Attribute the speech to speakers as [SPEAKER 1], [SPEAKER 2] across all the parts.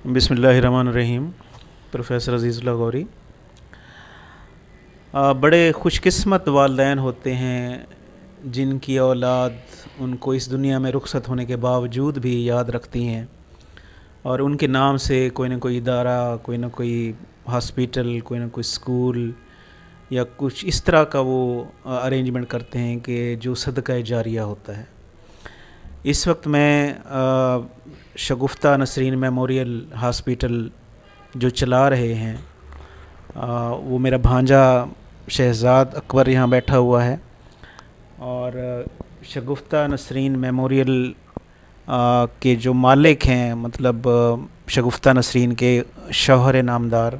[SPEAKER 1] بسم اللہ الرحمن الرحیم۔ پروفیسر عزیز اللہ غوری، بڑے خوش قسمت والدین ہوتے ہیں جن کی اولاد ان کو اس دنیا میں رخصت ہونے کے باوجود بھی یاد رکھتی ہیں اور ان کے نام سے کوئی نہ کوئی ادارہ، کوئی نہ کوئی ہاسپیٹل، کوئی نہ کوئی اسکول یا کچھ اس طرح کا وہ ارینجمنٹ کرتے ہیں کہ جو صدقہ جاریہ ہوتا ہے۔ اس وقت میں شگفتہ نسرین میموریل ہاسپیٹل جو چلا رہے ہیں، وہ میرا بھانجا شہزاد اکبر یہاں بیٹھا ہوا ہے، اور شگفتہ نسرین میموریل کے جو مالک ہیں، مطلب شگفتہ نسرین کے شوہر نامدار،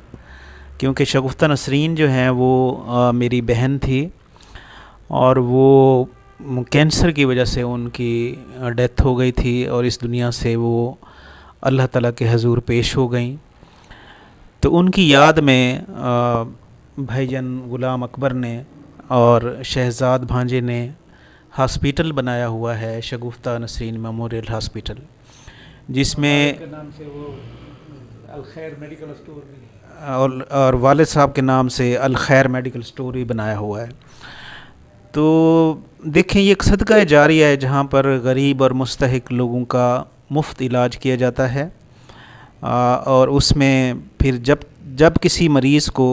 [SPEAKER 1] کیونکہ شگفتہ نسرین جو ہیں وہ میری بہن تھی اور وہ کینسر کی وجہ سے ان کی ڈیتھ ہو گئی تھی اور اس دنیا سے وہ اللہ تعالیٰ کے حضور پیش ہو گئیں۔ تو ان کی یاد میں بھائی جان غلام اکبر نے اور شہزاد بھانجے نے ہاسپیٹل بنایا ہوا ہے، شگفتہ نسرین میموریل ہاسپیٹل، جس میں
[SPEAKER 2] نام سے وہ الخیر میڈیکل اسٹور
[SPEAKER 1] اور والد صاحب کے نام سے الخیر میڈیکل اسٹور بھی بنایا ہوا ہے۔ تو دیکھیں، یہ ایک صدقہ جاریہ ہے جہاں پر غریب اور مستحق لوگوں کا مفت علاج کیا جاتا ہے، اور اس میں پھر جب کسی مریض کو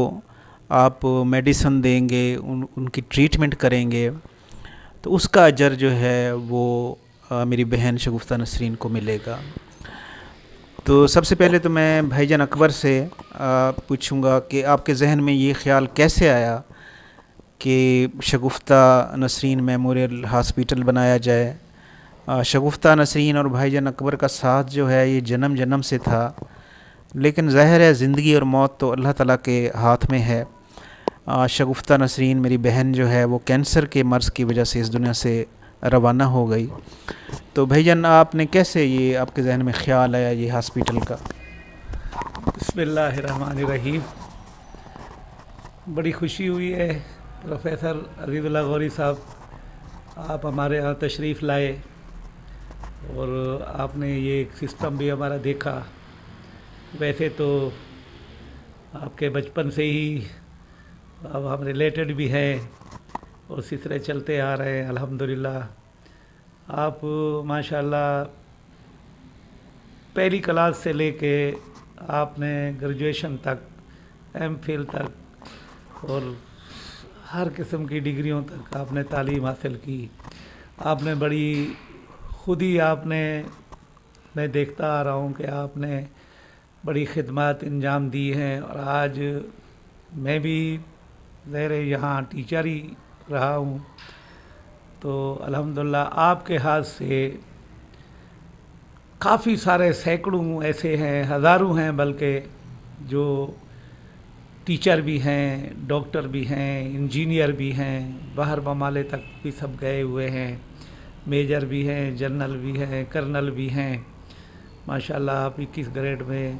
[SPEAKER 1] آپ میڈیسن دیں گے، ان کی ٹریٹمنٹ کریں گے، تو اس کا اجر جو ہے وہ میری بہن شگفتہ نسرین کو ملے گا۔ تو سب سے پہلے تو میں بھائی جان اکبر سے پوچھوں گا کہ آپ کے ذہن میں یہ خیال کیسے آیا کہ شگفتہ نسرین میموریل ہاسپیٹل بنایا جائے۔ شگفتہ نسرین اور بھائی جان اکبر کا ساتھ جو ہے یہ جنم جنم سے تھا، لیکن ظاہر ہے زندگی اور موت تو اللہ تعالیٰ کے ہاتھ میں ہے۔ شگفتہ نسرین میری بہن جو ہے وہ کینسر کے مرض کی وجہ سے اس دنیا سے روانہ ہو گئی۔ تو بھائی جان، آپ نے کیسے یہ آپ کے ذہن میں خیال آیا یہ ہاسپیٹل کا؟
[SPEAKER 2] بسم اللہ الرحمن الرحیم۔ بڑی خوشی ہوئی ہے پروفیسر عزیز اللہ غوری صاحب، آپ ہمارے یہاں تشریف لائے اور آپ نے یہ سسٹم بھی ہمارا دیکھا۔ ویسے تو آپ کے بچپن سے ہی اب ہم ریلیٹڈ بھی ہیں اور سلسلے چلتے آ رہے ہیں الحمدللہ۔ آپ ماشاءاللہ پہلی کلاس سے لے کے آپ نے گریجویشن تک، ایم فل تک اور ہر قسم کی ڈگریوں تک آپ نے تعلیم حاصل کی۔ آپ نے بڑی خود ہی میں دیکھتا آ رہا ہوں کہ آپ نے بڑی خدمات انجام دی ہیں، اور آج میں بھی ظاہر یہاں ٹیچر ہی رہا ہوں، تو الحمدللہ آپ کے ہاتھ سے کافی سارے سینکڑوں ایسے ہیں، ہزاروں ہیں بلکہ، جو ٹیچر بھی ہیں، ڈاکٹر بھی ہیں، انجینئر بھی ہیں، باہر ممالک تک بھی سب گئے ہوئے ہیں، میجر بھی ہیں، جنرل بھی ہیں، کرنل بھی ہیں۔ ماشاءاللہ آپ 21 گریڈ میں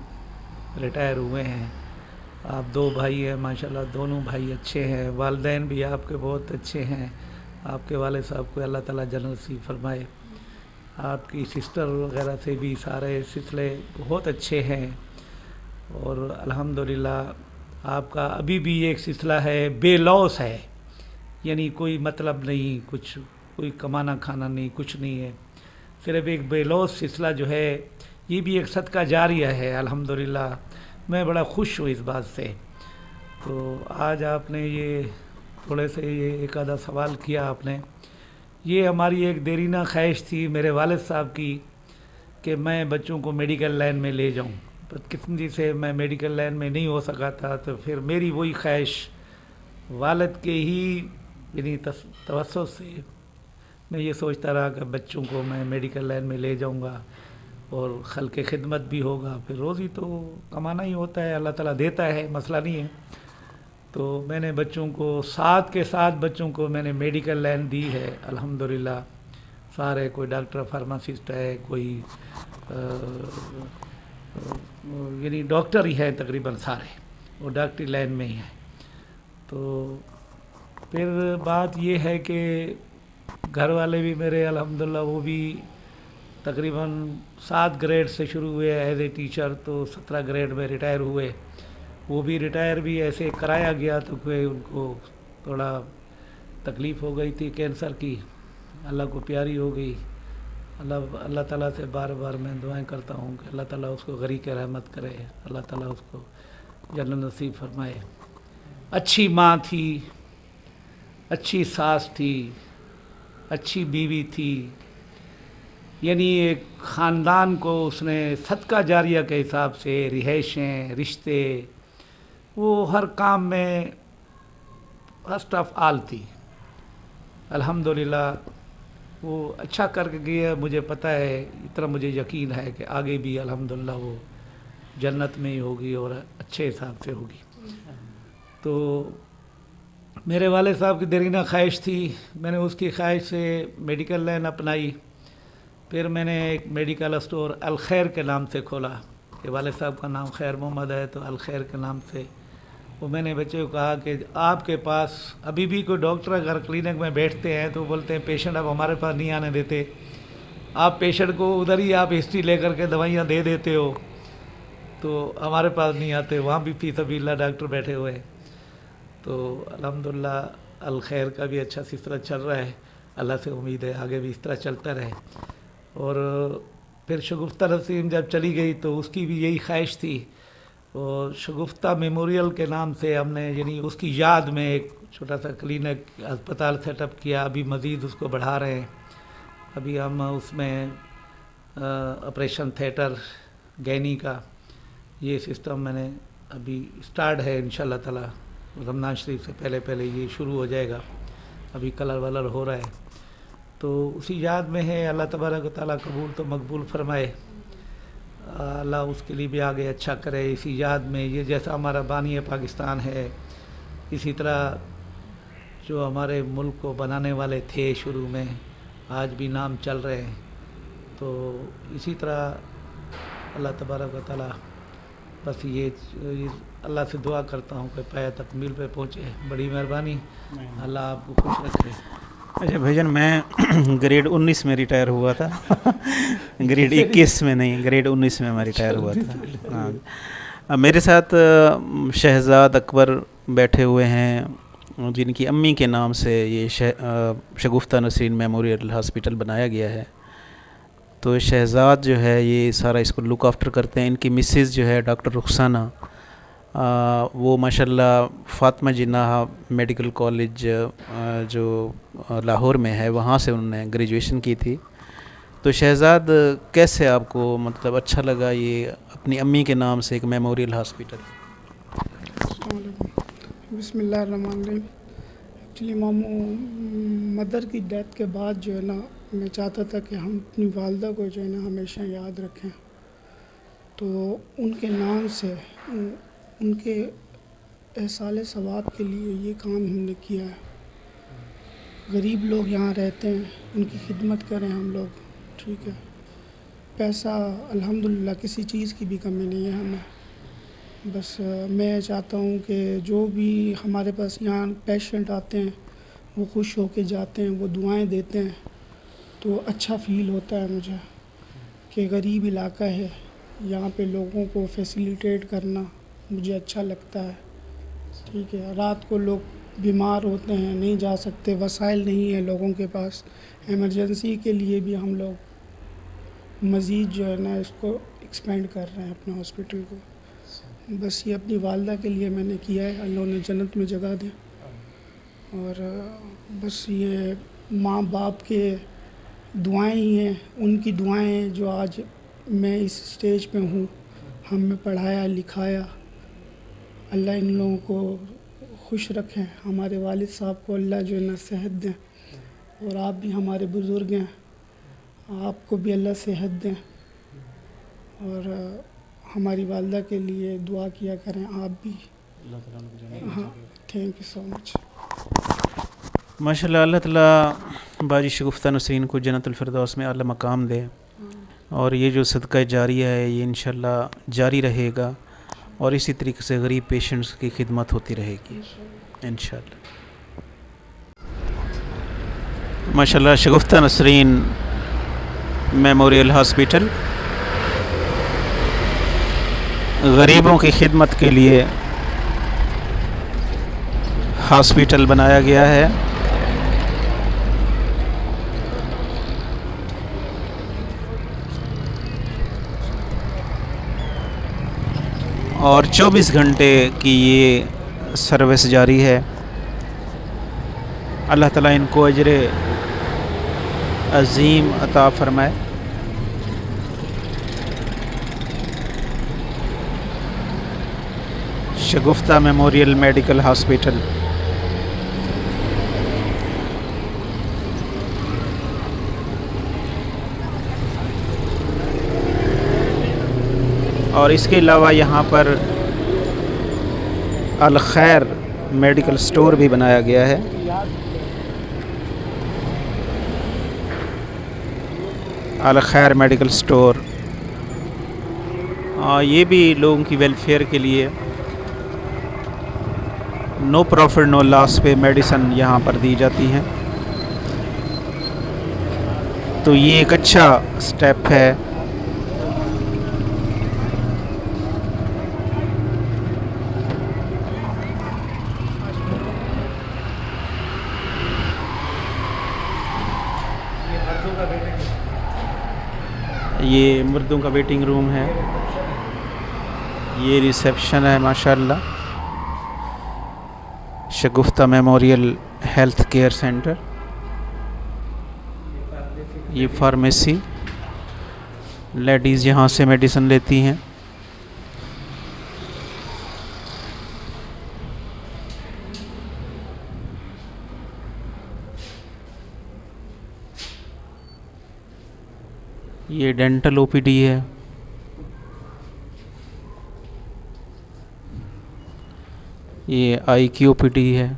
[SPEAKER 2] ریٹائر ہوئے ہیں۔ آپ 2 بھائی ہیں، ماشاءاللہ دونوں بھائی اچھے ہیں، والدین بھی آپ کے بہت اچھے ہیں۔ آپ کے والد صاحب کو اللہ تعالیٰ جنت نصیب فرمائے۔ آپ کی سسٹر وغیرہ سے بھی سارے سلسلے بہت اچھے ہیں، اور الحمدللہ آپ کا ابھی بھی ایک سلسلہ ہے، بے لوث ہے، یعنی کوئی مطلب نہیں، کچھ کوئی کمانا کھانا نہیں، کچھ نہیں ہے، صرف ایک بے لوث سلسلہ جو ہے، یہ بھی ایک صدقہ جاریہ ہے الحمدللہ۔ میں بڑا خوش ہوں اس بات سے۔ تو آج آپ نے یہ تھوڑے سے یہ ایک آدھا سوال کیا آپ نے، یہ ہماری ایک دیرینہ خواہش تھی میرے والد صاحب کی کہ میں بچوں کو میڈیکل لائن میں لے جاؤں، بدقسمتی سے میں میڈیکل لائن میں نہیں ہو سکا تھا، تو پھر میری وہی خواہش والد کے ہی یعنی توسط سے میں یہ سوچتا رہا کہ بچوں کو میں میڈیکل لائن میں لے جاؤں گا اور خلق خدمت بھی ہوگا، پھر روزی تو کمانا ہی ہوتا ہے، اللہ تعالیٰ دیتا ہے، مسئلہ نہیں ہے۔ تو میں نے بچوں کو ساتھ کے ساتھ بچوں کو میں نے میڈیکل لائن دی ہے الحمدللہ۔ سارے کوئی ڈاکٹر فارماسسٹ ہے، کوئی یعنی ڈاکٹر ہی ہیں تقریباً سارے، وہ ڈاکٹری لائن میں ہی ہیں۔ تو پھر بات یہ ہے کہ گھر والے بھی میرے الحمدللہ وہ بھی तकरीबन 7 ग्रेड से शुरू हुए एज ए टीचर, तो 17 ग्रेड में रिटायर हुए। वो भी रिटायर भी ऐसे कराया गया तो कोई उनको थोड़ा तकलीफ़ हो गई थी कैंसर की, अल्लाह को प्यारी हो गई। अल्लाह ताला से बार बार मैं दुआएं करता हूँ कि अल्लाह ताला उसको गरीक रहमत करे, अल्लाह ताला उसको जन्नत नसीब फरमाए। अच्छी माँ थी, अच्छी सास थी, अच्छी बीवी थी, यानी एक ख़ानदान को उसने सदका जारिया के हिसाब से रिहाइशें, रिश्ते, वो हर काम में फर्स्ट ऑफ ऑल थी। अल्हम्दुलिल्लाह वो अच्छा करके गया, मुझे पता है, इतना मुझे यकीन है कि आगे भी अल्हम्दुलिल्लाह वो जन्नत में ही होगी और अच्छे हिसाब से होगी। तो मेरे वाले साहब की देरीना ख्वाहिश थी, मैंने उसकी ख्वाहिश से मेडिकल लाइन अपनाई। फिर मैंने एक मेडिकल स्टोर अल खैर के नाम से खोला कि वाले साहब का नाम खैर मोहम्मद है, तो अल खैर के नाम से वो मैंने बच्चे को कहा कि आपके पास अभी भी कोई डॉक्टर अगर क्लिनिक में बैठते हैं तो बोलते हैं पेशेंट आप हमारे पास नहीं आने देते, आप पेशेंट को उधर ही आप हिस्ट्री लेकर के दवाइयाँ दे देते हो, तो हमारे पास नहीं आते, वहाँ भी फी सबील्लाह डॉक्टर बैठे हुए हैं। तो अल्हम्दुलिल्लाह अल खैर का भी अच्छा सिलसिला चल रहा है, अल्लाह से उम्मीद है आगे भी इस तरह चलता रहे। और फिर शगुफ्ता नसीम जब चली गई तो उसकी भी यही ख्वाहिश थी, और शगुफ्ता मेमोरियल के नाम से हमने यानी उसकी याद में एक छोटा सा क्लिनिक अस्पताल सेटअप किया। अभी मज़ीद उसको बढ़ा रहे हैं, अभी हम उसमें ऑपरेशन थिएटर, गैनी का ये सिस्टम मैंने अभी स्टार्ट है, इंशाल्लाह ताला रमज़ान शरीफ से पहले पहले ये शुरू हो जाएगा, अभी कलर वलर हो रहा है। तो उसी याद में है, अल्लाह तबारक व तआला कबूल तो मकबूल फरमाए, अल्लाह उसके लिए भी आगे अच्छा करे। इसी याद में ये जैसा हमारा बानी पाकिस्तान है, इसी तरह जो हमारे मुल्क को बनाने वाले थे शुरू में, आज भी नाम चल रहे हैं, तो इसी तरह अल्लाह तबारक व तआला बस ये अल्लाह से दुआ करता हूँ कि पाया तकमील पे पहुँचे। बड़ी मेहरबानी, अल्लाह आपको खुश रखे।
[SPEAKER 1] अच्छा भाईजान, मैं ग्रेड 19 में रिटायर हुआ था ग्रेड 21 में नहीं, ग्रेड 19 में मैं रिटायर हुआ था। हाँ, मेरे साथ शहजाद अकबर बैठे हुए हैं, जिनकी अम्मी के नाम से ये शगुफ्ता नसरीन मेमोरियल हॉस्पिटल बनाया गया है। तो शहजाद जो है ये सारा इसको लुक आफ्टर करते हैं। इनकी मिसेज़ जो है डॉक्टर रुखसाना, वो माशाल्लाह फ़ातिमा जिन्नाह मेडिकल कॉलेज जो लाहौर में है, वहाँ से उन्होंने ग्रेजुएशन की थी। तो शहजाद, कैसे आपको मतलब अच्छा लगा ये अपनी अम्मी के नाम से एक मेमोरियल हॉस्पिटल?
[SPEAKER 3] बिस्मिल्लाहिर्रहमानिर्रहीम। एक्चुअली मामू मदर की डेथ के बाद जो है ना, मैं चाहता था कि हम अपनी वालदा को जो है ना हमेशा याद रखें, तो उनके नाम से उनके एहसाल सवाब के लिए ये काम हमने किया है। गरीब लोग यहाँ रहते हैं, उनकी खिदमत करें हम लोग, ठीक है। पैसा अल्हम्दुलिल्लाह किसी चीज़ की भी कमी नहीं है हमें, बस मैं चाहता हूँ कि जो भी हमारे पास यहाँ पेशेंट आते हैं वो खुश होके जाते हैं, वो दुआएं देते हैं, तो अच्छा फ़ील होता है मुझे कि गरीब इलाका है, यहाँ पे लोगों को फैसिलिटेट करना मुझे अच्छा लगता है, ठीक है। रात को लोग बीमार होते हैं, नहीं जा सकते, वसाइल नहीं है लोगों के पास, इमरजेंसी के लिए भी हम लोग मज़ीद जो है ना इसको एक्सपेंड कर रहे हैं अपने हॉस्पिटल को। बस ये अपनी वालदा के लिए मैंने किया है, अल्लाह ने जन्नत में जगह दे। और बस ये माँ बाप के दुआएं ही हैं, उनकी दुआएं जो आज मैं इस स्टेज पे हूँ, हमें पढ़ाया लिखाया। अल्लाह इन लोगों को खुश रखें, हमारे वालिद साहब को अल्लाह जो है ना सेहत दें, और आप भी हमारे बुज़ुर्ग हैं, आपको भी अल्लाह सेहत दें, और हमारी वालदा के लिए दुआ किया करें आप भी। हाँ, थैंक यू सो मच।
[SPEAKER 1] माशाल्लाह, अल्लाह ताला बाजी शगुफ्ता नसरीन को जन्नतुल फिरदौस में आला मकाम दे, और ये जो सदका जारिया है ये इंशाल्लाह जारी रहेगा, और इसी तरीके से गरीब पेशेंट्स की खिदमत होती रहेगी इंशाल्लाह। माशाल्लाह, शगुफ्ता नसरीन मेमोरियल हॉस्पिटल गरीबों की खिदमत के लिए हॉस्पिटल बनाया गया है। और 24 घंटे की ये सर्विस जारी है। अल्लाह ताला इनको अजर अज़ीम अता फ़रमाए। शगुफ्ता मेमोरियल मेडिकल हॉस्पिटल। और इसके अलावा यहाँ पर अल खैर मेडिकल स्टोर भी बनाया गया है। अल खैर मेडिकल स्टोर, ये भी लोगों की वेलफेयर के लिए नो प्रॉफिट नो लॉस पे मेडिसिन यहाँ पर दी जाती हैं। तो ये एक अच्छा स्टेप है। ये मर्दों का वेटिंग रूम है, ये रिसेप्शन है माशाल्लाह। शगुफ्ता मेमोरियल हेल्थ केयर सेंटर, ये फार्मेसी, लेडीज़ यहाँ से मेडिसिन लेती हैं। ये डेंटल ओपीडी है। ये आई की ओपीडी है।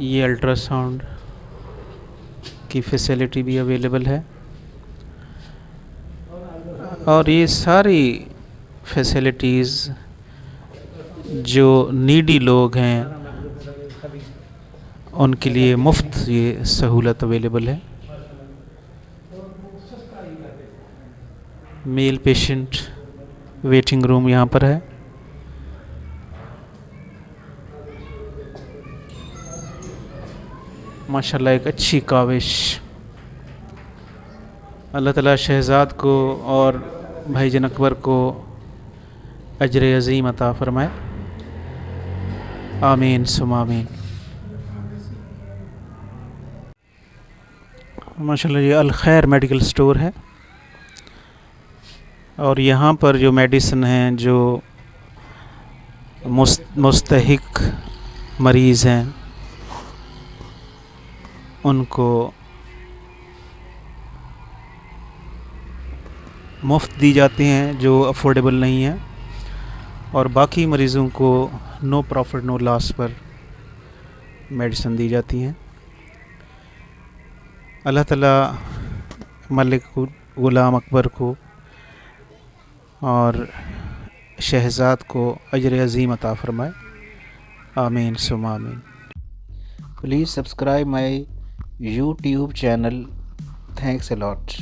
[SPEAKER 1] ये अल्ट्रासाउंड की फैसिलिटी भी अवेलेबल है। और ये सारी फैसिलिटीज़ जो नीडी लोग हैं उनके लिए मुफ्त ये सहूलत अवेलेबल है। मेल पेशेंट वेटिंग रूम यहाँ पर है। माशाल्लाह एक अच्छी काविश। अल्लाह ताला शहज़ाद को और भाईजान अकबर को अजर अज़ीम अता फ़रमाए। आमीन सुम आमीन। माशाल्लाह ये अल खैर मेडिकल स्टोर है। और यहाँ पर जो मेडिसिन हैं, जो मुस्तहिक मरीज़ हैं उनको मुफ्त दी जाती हैं जो अफोर्डेबल नहीं है। और बाकी मरीज़ों को नो प्रॉफिट नो लॉस पर मेडिसिन दी जाती हैं। अल्लाह ताला मलिक ग़ुलाम अकबर को और शहज़ाद को अजर अज़ीम अता फ़रमाए। आमीन सुम आमीन। Please subscribe my YouTube channel. Thanks a lot.